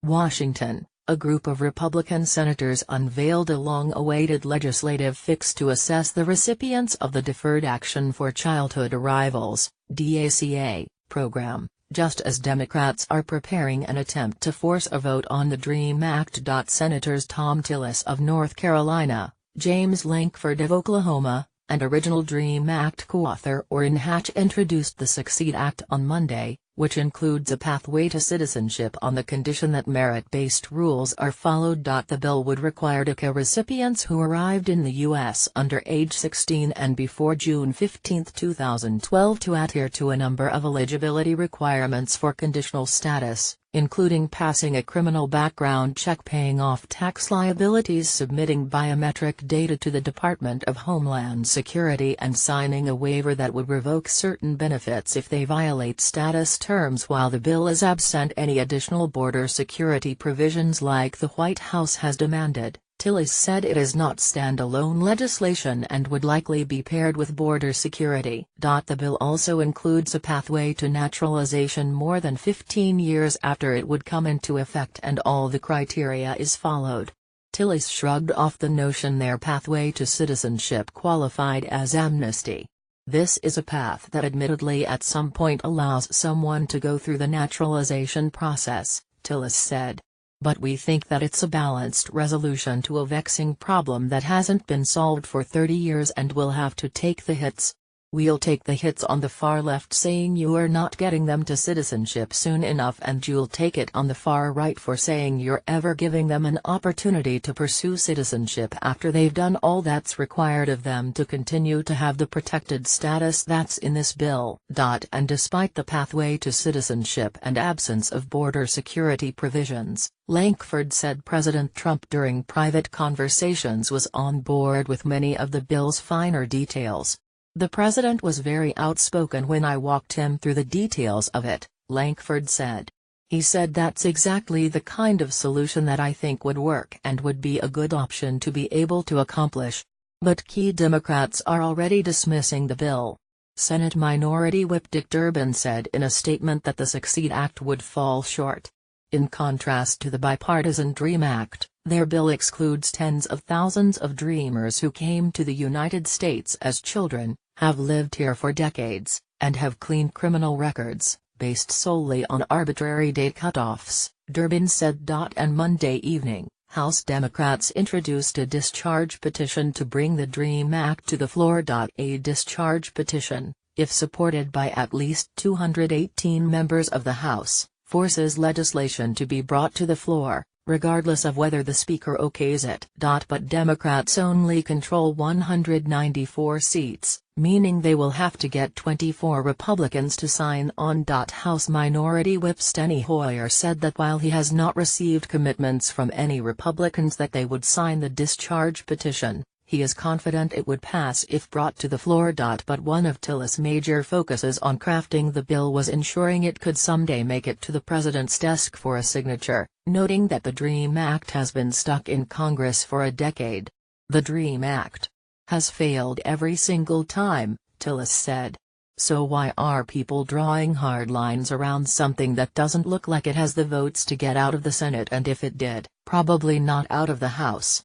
Washington, a group of Republican senators unveiled a long-awaited legislative fix to assess the recipients of the Deferred Action for Childhood Arrivals (DACA) program, just as Democrats are preparing an attempt to force a vote on the DREAM Act. Senators Tom Tillis of North Carolina, James Lankford of Oklahoma, and original DREAM Act co-author Orrin Hatch introduced the Succeed Act on Monday, which includes a pathway to citizenship on the condition that merit-based rules are followed. The bill would require DACA recipients who arrived in the U.S. under age 16 and before June 15, 2012 to adhere to a number of eligibility requirements for conditional status, including passing a criminal background check, paying off tax liabilities, submitting biometric data to the Department of Homeland Security, and signing a waiver that would revoke certain benefits if they violate status terms. While the bill is absent any additional border security provisions like the White House has demanded, Tillis said it is not standalone legislation and would likely be paired with border security. The bill also includes a pathway to naturalization more than 15 years after it would come into effect and all the criteria is followed. Tillis shrugged off the notion their pathway to citizenship qualified as amnesty. This is a path that admittedly at some point allows someone to go through the naturalization process, Tillis said. But we think that it's a balanced resolution to a vexing problem that hasn't been solved for 30 years and will have to take the hits. We'll take the hits on the far left saying you are not getting them to citizenship soon enough, and you'll take it on the far right for saying you're ever giving them an opportunity to pursue citizenship after they've done all that's required of them to continue to have the protected status that's in this bill. And despite the pathway to citizenship and absence of border security provisions, Lankford said President Trump during private conversations was on board with many of the bill's finer details. The president was very outspoken when I walked him through the details of it, Lankford said. He said that's exactly the kind of solution that I think would work and would be a good option to be able to accomplish. But key Democrats are already dismissing the bill. Senate Minority Whip Dick Durbin said in a statement that the Succeed Act would fall short. In contrast to the bipartisan DREAM Act, their bill excludes tens of thousands of Dreamers who came to the United States as children, have lived here for decades, and have clean criminal records, based solely on arbitrary date cutoffs, Durbin said. And Monday evening, House Democrats introduced a discharge petition to bring the DREAM Act to the floor. A discharge petition, if supported by at least 218 members of the House, forces legislation to be brought to the floor, regardless of whether the Speaker okays it. But Democrats only control 194 seats, meaning they will have to get 24 Republicans to sign on. House Minority Whip Steny Hoyer said that while he has not received commitments from any Republicans that they would sign the discharge petition, he is confident it would pass if brought to the floor. But one of Tillis' major focuses on crafting the bill was ensuring it could someday make it to the president's desk for a signature, noting that the DREAM Act has been stuck in Congress for a decade. The DREAM Act has failed every single time, Tillis said. So why are people drawing hard lines around something that doesn't look like it has the votes to get out of the Senate, and if it did, probably not out of the House?